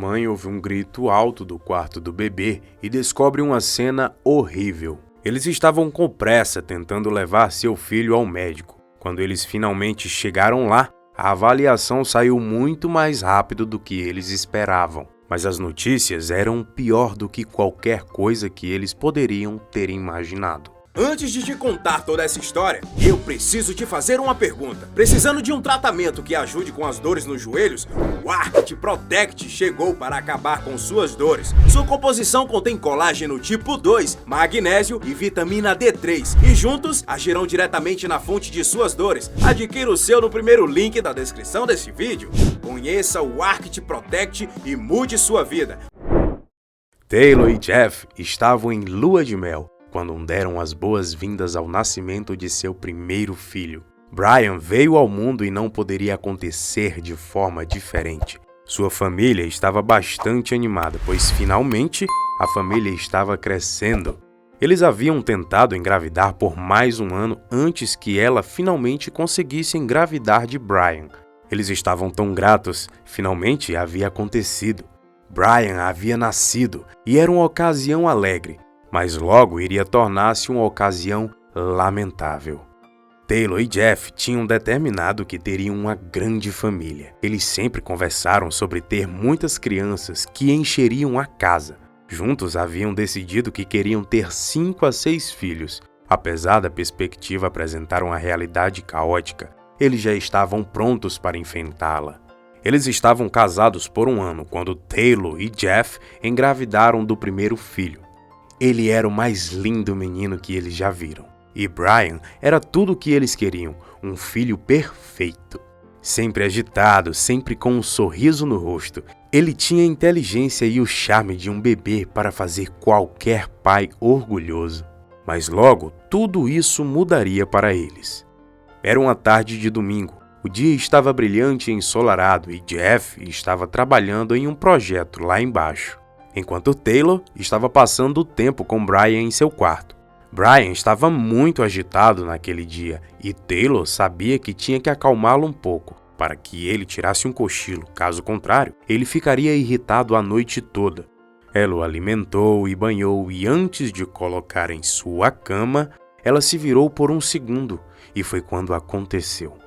Mãe ouve um grito alto do quarto do bebê e descobre uma cena horrível. Eles estavam com pressa tentando levar seu filho ao médico. Quando eles finalmente chegaram lá, a avaliação saiu muito mais rápido do que eles esperavam. Mas as notícias eram pior do que qualquer coisa que eles poderiam ter imaginado. Antes de te contar toda essa história, eu preciso te fazer uma pergunta. Precisando de um tratamento que ajude com as dores nos joelhos, o Arct Protect chegou para acabar com suas dores. Sua composição contém colágeno tipo 2, magnésio e vitamina D3, e juntos agirão diretamente na fonte de suas dores. Adquira o seu no primeiro link da descrição deste vídeo. Conheça o Arct Protect e mude sua vida. Taylor e Jeff estavam em lua de mel quando deram as boas-vindas ao nascimento de seu primeiro filho. Brian veio ao mundo e não poderia acontecer de forma diferente. Sua família estava bastante animada, pois finalmente a família estava crescendo. Eles haviam tentado engravidar por mais um ano antes que ela finalmente conseguisse engravidar de Brian. Eles estavam tão gratos, finalmente havia acontecido. Brian havia nascido e era uma ocasião alegre, mas logo iria tornar-se uma ocasião lamentável. Taylor e Jeff tinham determinado que teriam uma grande família. Eles sempre conversaram sobre ter muitas crianças que encheriam a casa. Juntos haviam decidido que queriam ter 5 a 6 filhos. Apesar da perspectiva apresentar uma realidade caótica, eles já estavam prontos para enfrentá-la. Eles estavam casados por um ano quando Taylor e Jeff engravidaram do primeiro filho. Ele era o mais lindo menino que eles já viram. E Brian era tudo o que eles queriam, um filho perfeito. Sempre agitado, sempre com um sorriso no rosto, ele tinha a inteligência e o charme de um bebê para fazer qualquer pai orgulhoso. Mas logo, tudo isso mudaria para eles. Era uma tarde de domingo. O dia estava brilhante e ensolarado e Jeff estava trabalhando em um projeto lá embaixo, enquanto Taylor estava passando o tempo com Brian em seu quarto. Brian estava muito agitado naquele dia e Taylor sabia que tinha que acalmá-lo um pouco para que ele tirasse um cochilo, caso contrário, ele ficaria irritado a noite toda. Ela o alimentou e banhou e antes de colocar em sua cama, ela se virou por um segundo e foi quando aconteceu.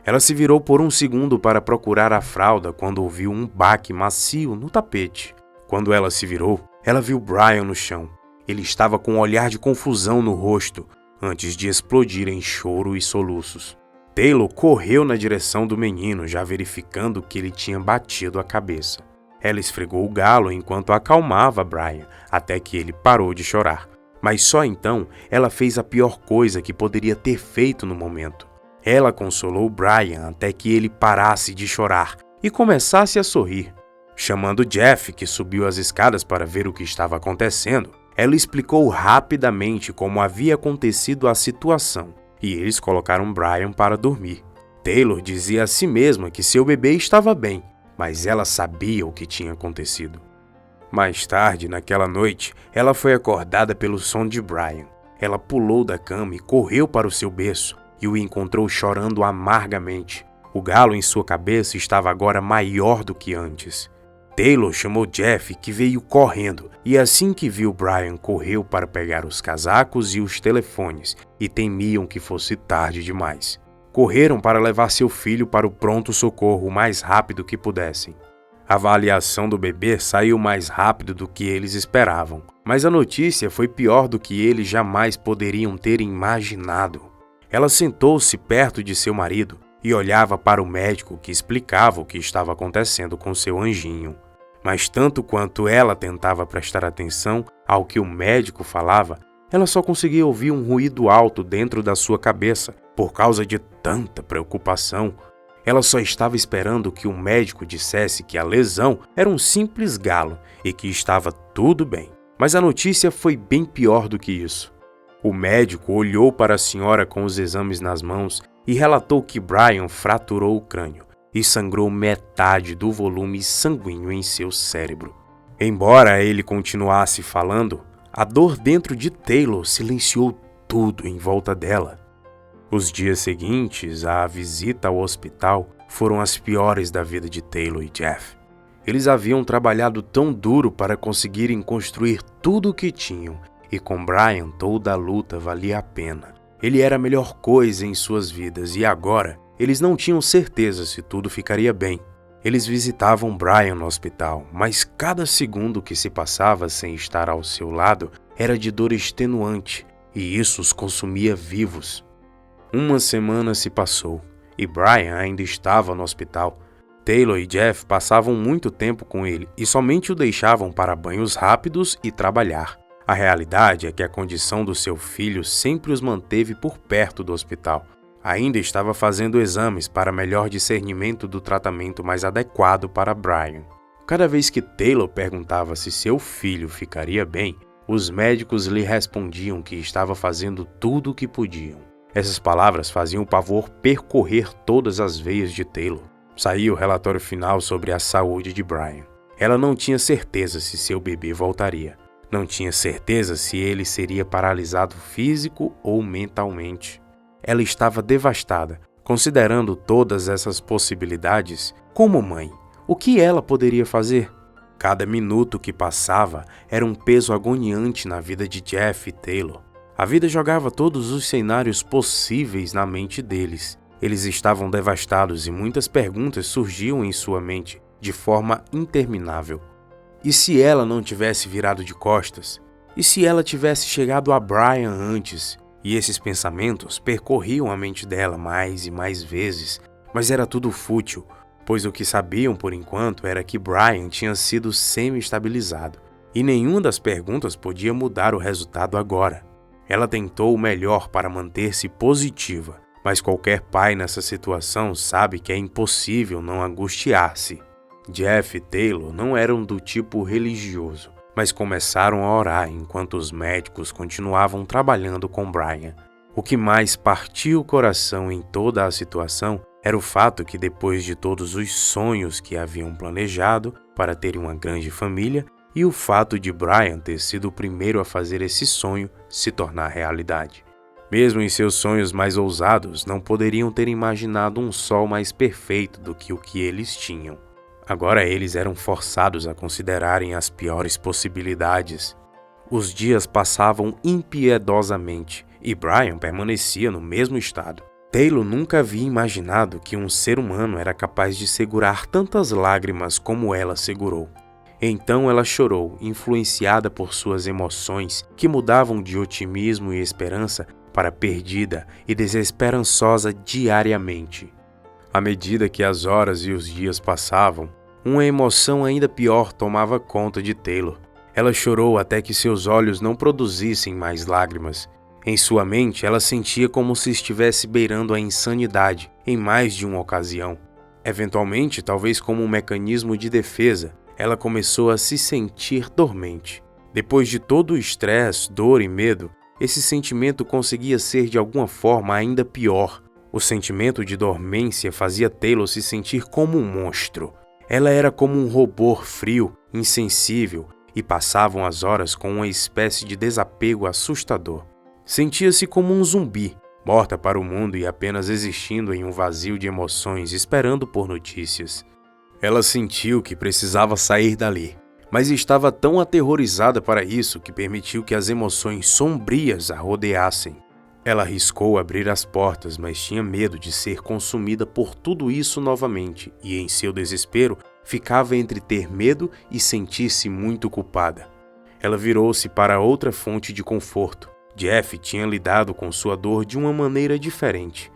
Ela se virou por um segundo para procurar a fralda quando ouviu um baque macio no tapete. Quando ela se virou, ela viu Brian no chão. Ele estava com um olhar de confusão no rosto, antes de explodir em choro e soluços. Taylor correu na direção do menino, já verificando que ele tinha batido a cabeça. Ela esfregou o galo enquanto acalmava Brian, até que ele parou de chorar. Mas só então ela fez a pior coisa que poderia ter feito no momento. Ela consolou Brian até que ele parasse de chorar e começasse a sorrir. Chamando Jeff, que subiu as escadas para ver o que estava acontecendo, ela explicou rapidamente como havia acontecido a situação, e eles colocaram Brian para dormir. Taylor dizia a si mesma que seu bebê estava bem, mas ela sabia o que tinha acontecido. Mais tarde, naquela noite, ela foi acordada pelo som de Brian. Ela pulou da cama e correu para o seu berço, e o encontrou chorando amargamente. O galo em sua cabeça estava agora maior do que antes. Taylor chamou Jeff, que veio correndo, e assim que viu Brian, correu para pegar os casacos e os telefones, e temiam que fosse tarde demais. Correram para levar seu filho para o pronto-socorro o mais rápido que pudessem. A avaliação do bebê saiu mais rápido do que eles esperavam, mas a notícia foi pior do que eles jamais poderiam ter imaginado. Ela sentou-se perto de seu marido e olhava para o médico que explicava o que estava acontecendo com seu anjinho. Mas tanto quanto ela tentava prestar atenção ao que o médico falava, ela só conseguia ouvir um ruído alto dentro da sua cabeça por causa de tanta preocupação. Ela só estava esperando que o médico dissesse que a lesão era um simples galo e que estava tudo bem. Mas a notícia foi bem pior do que isso. O médico olhou para a senhora com os exames nas mãos e relatou que Brian fraturou o crânio e sangrou metade do volume sanguíneo em seu cérebro. Embora ele continuasse falando, a dor dentro de Taylor silenciou tudo em volta dela. Os dias seguintes à visita ao hospital foram as piores da vida de Taylor e Jeff. Eles haviam trabalhado tão duro para conseguirem construir tudo o que tinham, e com Brian toda a luta valia a pena. Ele era a melhor coisa em suas vidas e agora eles não tinham certeza se tudo ficaria bem. Eles visitavam Brian no hospital, mas cada segundo que se passava sem estar ao seu lado era de dor extenuante, e isso os consumia vivos. Uma semana se passou, e Brian ainda estava no hospital. Taylor e Jeff passavam muito tempo com ele e somente o deixavam para banhos rápidos e trabalhar. A realidade é que a condição do seu filho sempre os manteve por perto do hospital. Ainda estava fazendo exames para melhor discernimento do tratamento mais adequado para Brian. Cada vez que Taylor perguntava se seu filho ficaria bem, os médicos lhe respondiam que estava fazendo tudo o que podiam. Essas palavras faziam o pavor percorrer todas as veias de Taylor. Saiu o relatório final sobre a saúde de Brian. Ela não tinha certeza se seu bebê voltaria. Não tinha certeza se ele seria paralisado físico ou mentalmente. Ela estava devastada, considerando todas essas possibilidades. Como mãe, o que ela poderia fazer? Cada minuto que passava era um peso agoniante na vida de Jeff e Taylor. A vida jogava todos os cenários possíveis na mente deles. Eles estavam devastados e muitas perguntas surgiam em sua mente de forma interminável. E se ela não tivesse virado de costas? E se ela tivesse chegado a Brian antes? E esses pensamentos percorriam a mente dela mais e mais vezes, mas era tudo fútil, pois o que sabiam por enquanto era que Brian tinha sido semi-estabilizado, e nenhuma das perguntas podia mudar o resultado agora. Ela tentou o melhor para manter-se positiva, mas qualquer pai nessa situação sabe que é impossível não angustiar-se. Jeff e Taylor não eram do tipo religioso, mas começaram a orar enquanto os médicos continuavam trabalhando com Brian. O que mais partia o coração em toda a situação era o fato que depois de todos os sonhos que haviam planejado para terem uma grande família, e o fato de Brian ter sido o primeiro a fazer esse sonho se tornar realidade. Mesmo em seus sonhos mais ousados, não poderiam ter imaginado um sol mais perfeito do que o que eles tinham. Agora eles eram forçados a considerarem as piores possibilidades. Os dias passavam impiedosamente e Brian permanecia no mesmo estado. Taylor nunca havia imaginado que um ser humano era capaz de segurar tantas lágrimas como ela segurou. Então ela chorou, influenciada por suas emoções que mudavam de otimismo e esperança para perdida e desesperançosa diariamente. À medida que as horas e os dias passavam, uma emoção ainda pior tomava conta de Taylor. Ela chorou até que seus olhos não produzissem mais lágrimas. Em sua mente, ela sentia como se estivesse beirando a insanidade em mais de uma ocasião. Eventualmente, talvez como um mecanismo de defesa, ela começou a se sentir dormente. Depois de todo o estresse, dor e medo, esse sentimento conseguia ser de alguma forma ainda pior. O sentimento de dormência fazia Taylor se sentir como um monstro. Ela era como um robô frio, insensível, e passavam as horas com uma espécie de desapego assustador. Sentia-se como um zumbi, morta para o mundo e apenas existindo em um vazio de emoções, esperando por notícias. Ela sentiu que precisava sair dali, mas estava tão aterrorizada para isso que permitiu que as emoções sombrias a rodeassem. Ela arriscou abrir as portas, mas tinha medo de ser consumida por tudo isso novamente e, em seu desespero, ficava entre ter medo e sentir-se muito culpada. Ela virou-se para outra fonte de conforto. Jeff tinha lidado com sua dor de uma maneira diferente.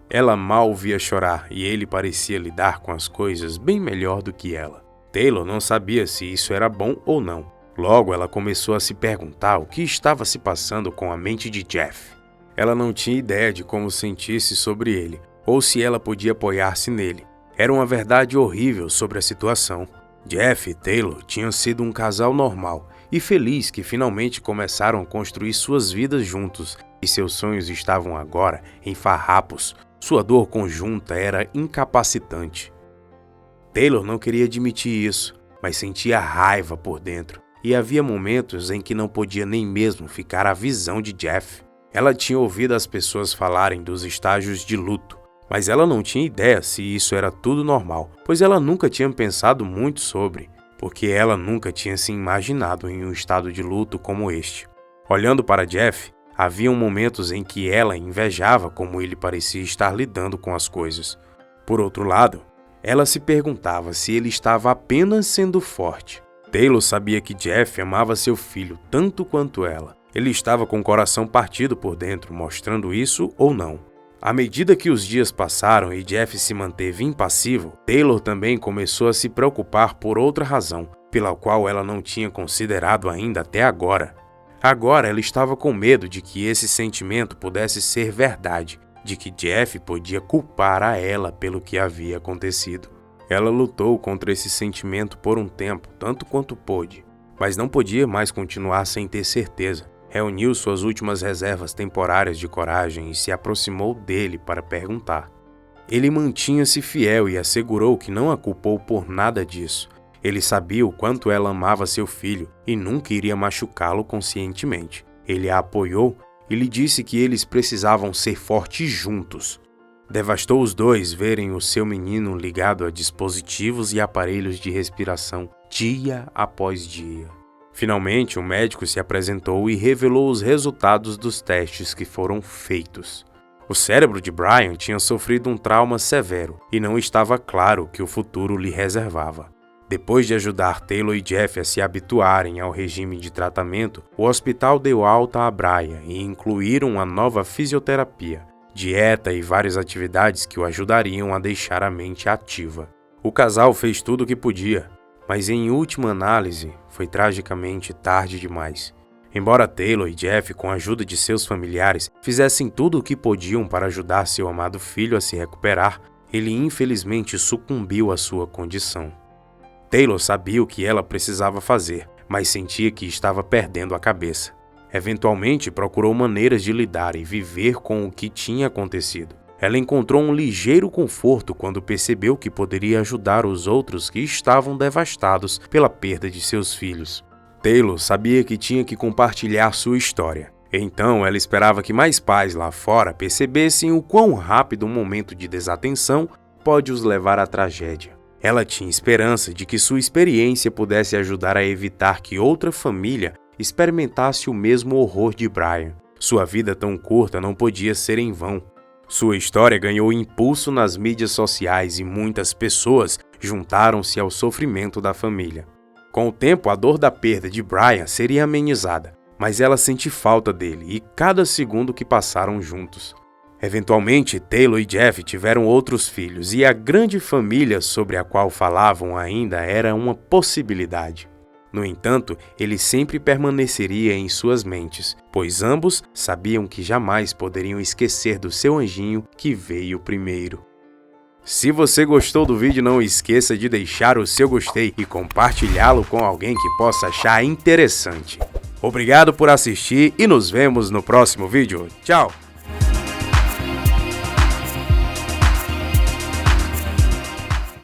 Ela mal o via chorar e ele parecia lidar com as coisas bem melhor do que ela. Taylor não sabia se isso era bom ou não. Logo, ela começou a se perguntar o que estava se passando com a mente de Jeff. Ela não tinha ideia de como sentir-se sobre ele, ou se ela podia apoiar-se nele. Era uma verdade horrível sobre a situação. Jeff e Taylor tinham sido um casal normal e feliz que finalmente começaram a construir suas vidas juntos, e seus sonhos estavam agora em farrapos. Sua dor conjunta era incapacitante. Taylor não queria admitir isso, mas sentia raiva por dentro, e havia momentos em que não podia nem mesmo ficar à visão de Jeff. Ela tinha ouvido as pessoas falarem dos estágios de luto, Mas ela não tinha ideia se isso era tudo normal, pois ela nunca tinha pensado muito sobre, porque ela nunca tinha se imaginado em um estado de luto como este. Olhando para Jeff, haviam momentos em que ela invejava como ele parecia estar lidando com as coisas. Por outro lado, ela se perguntava se ele estava apenas sendo forte. Taylor sabia que Jeff amava seu filho tanto quanto ela. Ele estava com o coração partido por dentro, mostrando isso ou não. À medida que os dias passaram e Jeff se manteve impassível, Taylor também começou a se preocupar por outra razão, pela qual ela não tinha considerado ainda até agora. Agora ela estava com medo de que esse sentimento pudesse ser verdade, de que Jeff podia culpar a ela pelo que havia acontecido. Ela lutou contra esse sentimento por um tempo, tanto quanto pôde, mas não podia mais continuar sem ter certeza. Reuniu suas últimas reservas temporárias de coragem e se aproximou dele para perguntar. Ele mantinha-se fiel e assegurou que não a culpou por nada disso. Ele sabia o quanto ela amava seu filho e nunca iria machucá-lo conscientemente. Ele a apoiou e lhe disse que eles precisavam ser fortes juntos. Devastou os dois verem o seu menino ligado a dispositivos e aparelhos de respiração dia após dia. Finalmente, o médico se apresentou e revelou os resultados dos testes que foram feitos. O cérebro de Brian tinha sofrido um trauma severo e não estava claro o que o futuro lhe reservava. Depois de ajudar Taylor e Jeff a se habituarem ao regime de tratamento, o hospital deu alta a Brian e incluíram uma nova fisioterapia, dieta e várias atividades que o ajudariam a deixar a mente ativa. O casal fez tudo o que podia, mas em última análise, foi tragicamente tarde demais. Embora Taylor e Jeff, com a ajuda de seus familiares, fizessem tudo o que podiam para ajudar seu amado filho a se recuperar, ele infelizmente sucumbiu à sua condição. Taylor sabia o que ela precisava fazer, mas sentia que estava perdendo a cabeça. Eventualmente, procurou maneiras de lidar e viver com o que tinha acontecido. Ela encontrou um ligeiro conforto quando percebeu que poderia ajudar os outros que estavam devastados pela perda de seus filhos. Taylor sabia que tinha que compartilhar sua história. Então, ela esperava que mais pais lá fora percebessem o quão rápido um momento de desatenção pode os levar à tragédia. Ela tinha esperança de que sua experiência pudesse ajudar a evitar que outra família experimentasse o mesmo horror de Brian. Sua vida tão curta não podia ser em vão. Sua história ganhou impulso nas mídias sociais e muitas pessoas juntaram-se ao sofrimento da família. Com o tempo, a dor da perda de Brian seria amenizada, mas ela sente falta dele e cada segundo que passaram juntos. Eventualmente, Taylor e Jeff tiveram outros filhos e a grande família sobre a qual falavam ainda era uma possibilidade. No entanto, ele sempre permaneceria em suas mentes, pois ambos sabiam que jamais poderiam esquecer do seu anjinho que veio primeiro. Se você gostou do vídeo, não esqueça de deixar o seu gostei e compartilhá-lo com alguém que possa achar interessante. Obrigado por assistir e nos vemos no próximo vídeo. Tchau!